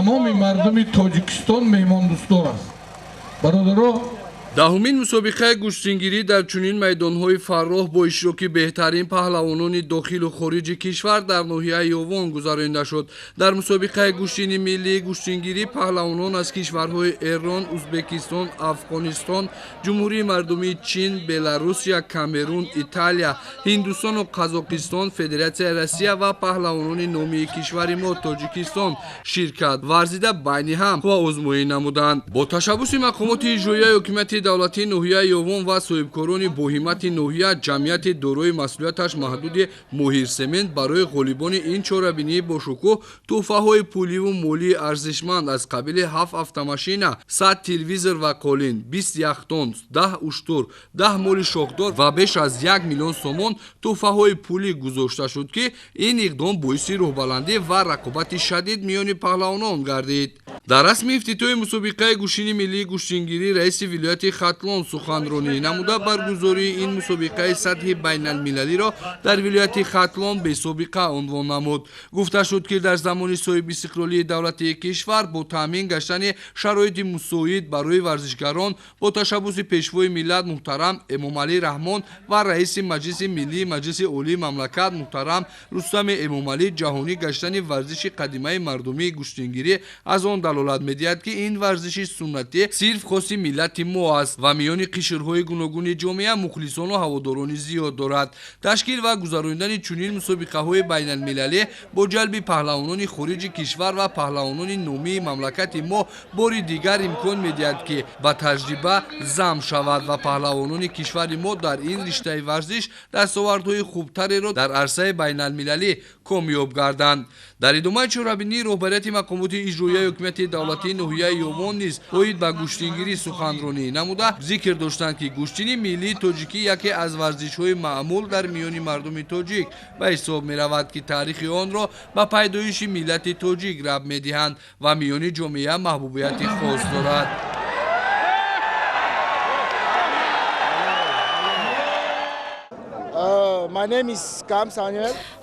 тамоми мардуми Тоҷикистон меҳмондӯстдор аст. бародаро, دهمین مسابقه گوشتنگیری در چنین میدانهای فراخ با اشتراک بهترین پهلوانان داخل و خارج کشور در ناحیه یاوان گذرانده شد. در مسابقه گوشتنی ملی گوشتنگیری پهلوانان از کشورهای ایران، ازبکستان، افغانستان، جمهوری مردمی چین، بلاروسیا، کامرون، ایتالیا، هندوستان و قزاقستان، فدراسیون روسیه و پهلوانان نامی کشور ما تاجیکستان شرکت ورزیده بین هم و آزمایش نمودند. با تشبث مقامات اجرایی حکومت دولتی ناحیه یاوان و صاحبکاران با همت ناحیه جمعیت دارای مسئولیتش محدود ماهر سمنت برای غالبان این چهاربینی با شکوه تحفه‌های پولی و مالی ارزشمند از قبیل 7 автомашина، 100 تلویزور و قالین، 20 یخدان، 10 اشتر، 10 مال شاخدار و بیش از 1 میلیون سوم تحفه‌های پولی گذاشته شد که این اقدام باعث روح‌بلندی و رقابت شدید میان پهلوانان گردید. در رسم افتتاح مسابقه گوشتنی ملی گوشتنگیری رئیس ولایت ختلان سخنرانی نموده برگزاری این مسابقه سطح بین المللی را در ولایت ختلان به سابقه عنوان نمود. گفته شد که در زمان صاحب استقلالی دولت کشور با تامین گشتن شرایط مساعد برای ورزشکاران با تشبث پیشوای ملت محترم امام علی رحمان و رئیس مجلس ملی مجلس عالی مملکت محترم رستم امام علی جهانی گشتن ورزش قدیمه مردمی گوشتنگیری از آن دلالت می‌دهد که این ورزش سنتی صرف خاص ملت ما است و میان قشرهای گوناگون جامعه مخلصان و هواداران زیاد دارد. تشکیل و گذراندن چنین مسابقه‌های بین المللی با جلب پهلوانان خارج کشور و پهلوانان نامی مملکت ما بار دیگر امکان می‌دهد که با تجربه جمع شود و پهلوانان کشور ما در این رشته ورزش دستاوردهای خوبتری را در عرصه بین المللی کامیاب گردند. در ادامه چهاربینی رهبریت مقامات اجرایی حکومت دولتی ناحیه یاوان نیز اوید به گوشتنگیری سخنرانی نموده ذکر داشتند که گوشتنی ملی تاجیکی یکی از ورزش‌های معمول در میان مردم تاجیک به حساب می‌رود که تاریخ آن را به پیدایش ملت تاجیک ربط می‌دهند و میان جامعه محبوبیت خاص دارد.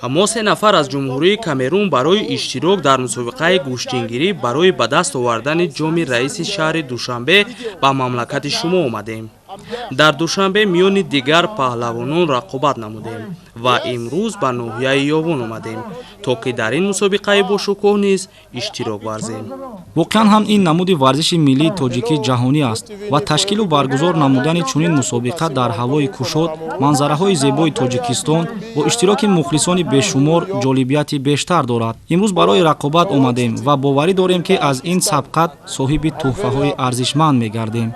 ما 3 نفر از جمهوری کامرون برای اشتراک در مسابقه گوشتنگیری برای به دست آوردن جام رئیس شهر دوشنبه به مملکت شما آمدیم. در دوشنبه میان دیگر پهلوانان رقابت نمودیم و امروز به ناحیه یاوان آمدیم تا که در این مسابقه با شکوه نیز اشتراک ورزیم. واقعا هم این نمود ورزش ملی تاجیکی جهانی است و تشکیل و برگزار نمودن چنین مسابقه در هوای کشاد منظره های زیبای تاجیکستان با اشتراک مخلصان بیشمار جالبیت بیشتر دارد. امروز برای رقابت آمدیم و باوری داریم که از این سبقت صاحب تحفه های ارزشمند می‌گردیم.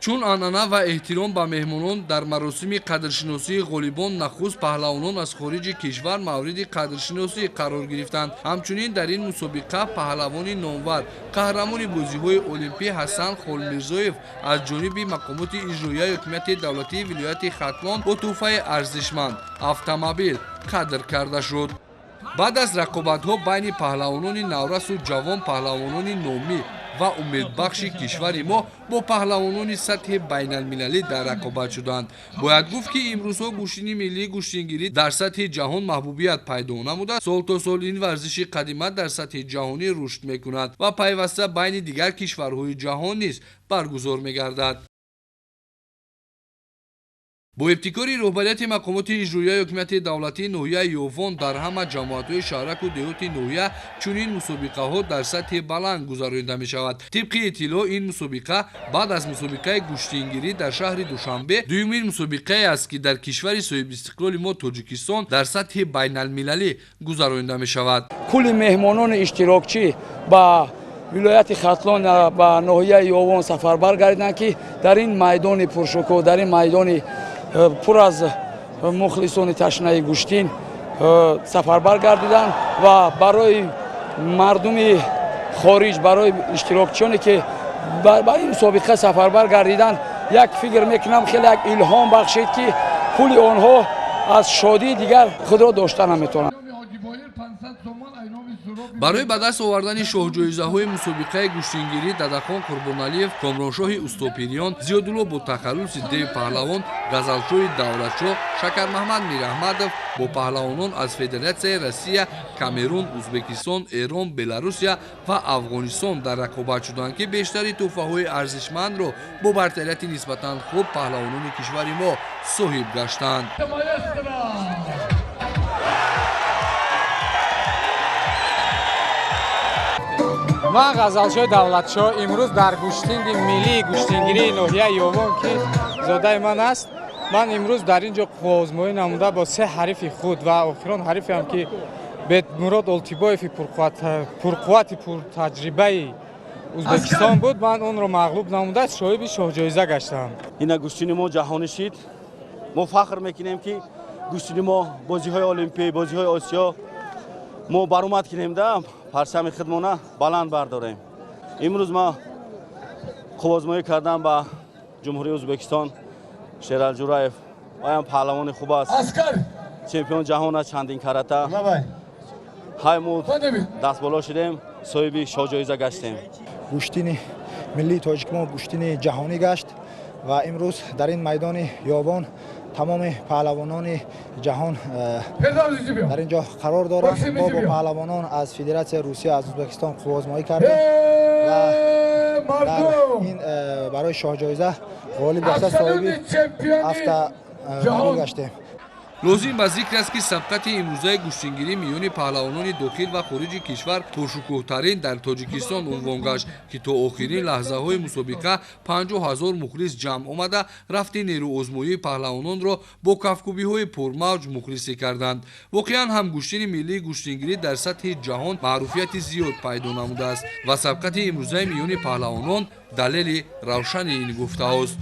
چون آنانا و احترام به مهمانان در مراسم قدرشناسی غالبان نخست پهلوانان از خارج کشور مورد قدرشناسی قرار گرفتند. همچنین در این مسابقه پهلوان نامور قهرمان بازی‌های المپی حسن خالمیرزایف از جانب مقامات اجرایی حکومت دولتی ولایت ختلان با تحفه ارزشمند اتومبیل قدر کرده شد. بعد از رقابت‌ها بین پهلوانان نورس و جوان پهلوانان نامی و امیدبخش کشور ما با پهلوانان سطح بین المللی در رقابت شدند. باید گفت که امروزها گوشتنی ملی گوشتنگیری در سطح جهان محبوبیت پیدا نموده. سال تا سال این ورزش قدیمه در سطح جهانی رشد میکند و پیوسته بین دیگر کشورهای جهان نیز برگزار میگردد. با ابتکار رهبریت مقامات اجرایی حکومت دولتی ناحیه یاوان در همه جماعت‌های شهرک و دهات ناحیه چنین مسابقه‌ها در سطح بلند گذرانده می‌شود. طبق اطلاع این مسابقه بعد از مسابقه گوشتنگیری در شهر دوشنبه دومین مسابقه است که در کشور صاحب استقلال ما تاجیکستان در سطح بین المللی گذرانده می‌شود. کل مهمانان اشتراکچی با ولایت ختلان با ناحیه یاوان سفربر گردیدند که در این میدان پرشکوه در این میدان پر از مخلصان تشنه گوشتین سفربر گردیدند و برای مردم خارج برای اشتراکچیانی که با این مسابقه سفربر گردیدند یک فکر میکنم خیلی یک الهام بخشید که کل آنها از شادی دیگر خود را داشته نمیتونند. барои ба даст овардани шоҳҷоизаҳои мусобиқаи гӯштингирӣ Дадахон Қурбоналиев, Комроншоҳи Устопириён, Зиёдулло бо тахаллуси Деви Паҳлавон, Ғазалшоҳи Давлатшоҳ, Шакармаҳмад Мираҳмадов бо паҳлавонон аз Федератсияи Россия, Камерун, Узбекистон, Эрон, Беларусия ва Афғонистон дар рақобат шуданд, ки бештари тӯҳфаҳои арзишмандро бо бартарияти нисбатан хуб паҳлавонони кишвари мо соҳиб гаштанд. ман ғазалшоҳи давлатшоҳ имрӯз дар гӯштинги миллии гӯштингирии ноҳияи Ёвон ки зодаи ман аст, ман имрӯз дар ин ҷо қуввозмоӣ намуда бо се ҳарифи худ ва охирон ҳарифеам ки Бетмурод Олтибоеви пурқуввати пуртаҷрибаи Ӯзбекистон буд, ман онро мағлуб намуда соҳиби шоҳҷоиза гаштам. ина гӯштини мо ҷаҳонӣ шид. мо фахр мекунем ки гӯштини мо бозиҳои олимпӣ, бозиҳои осиё мо баромад кунем да парчами худмона баланд бардорем. имрӯз ма қуввозмоӣ кардам ба ҷумҳурии Ӯзбекистон. Шералҷураев оям паҳлавони хуб аст, чемпион ҷаҳон аст чандин карата. ҳай мо дастболо шудем, соҳиби шоҳҷоиза гаштем. гӯштини миллии тоҷикмо гӯштини ҷаҳонӣ гашт ва имрӯз дар ин майдони Ёвон тамоми паҳлавонони ҷаҳон дар ин ҷо қарор доранд. мо бо паҳлавонон аз Федератсияи Русия, аз Ӯзбекистон қуввозмоӣ кардем ва дар ин барои шоҳҷоиза ғолиб гашта соҳиби автомобил гаштем. лозим ба зикр аст ки сабқати имрӯзаи гӯштингирӣ миёни паҳлавонони дохил ва хориҷи кишвар пуршукӯҳтарин дар Тоҷикистон унвон гашт, ки то охирин лаҳзаҳои мусобиқа 50 000 мухлис ҷамъ омада рафти нерӯозмоии паҳлавононро бо кафкӯбиҳои пурмавҷ мухлисӣ карданд. воқеан ҳам гӯштини миллии гӯштингирӣ дар сатҳи ҷаҳон маъруфияти зиёд пайдо намудааст ва сабқати имрӯзаи миёни паҳлавонон далели равшани ин гуфтаҳост.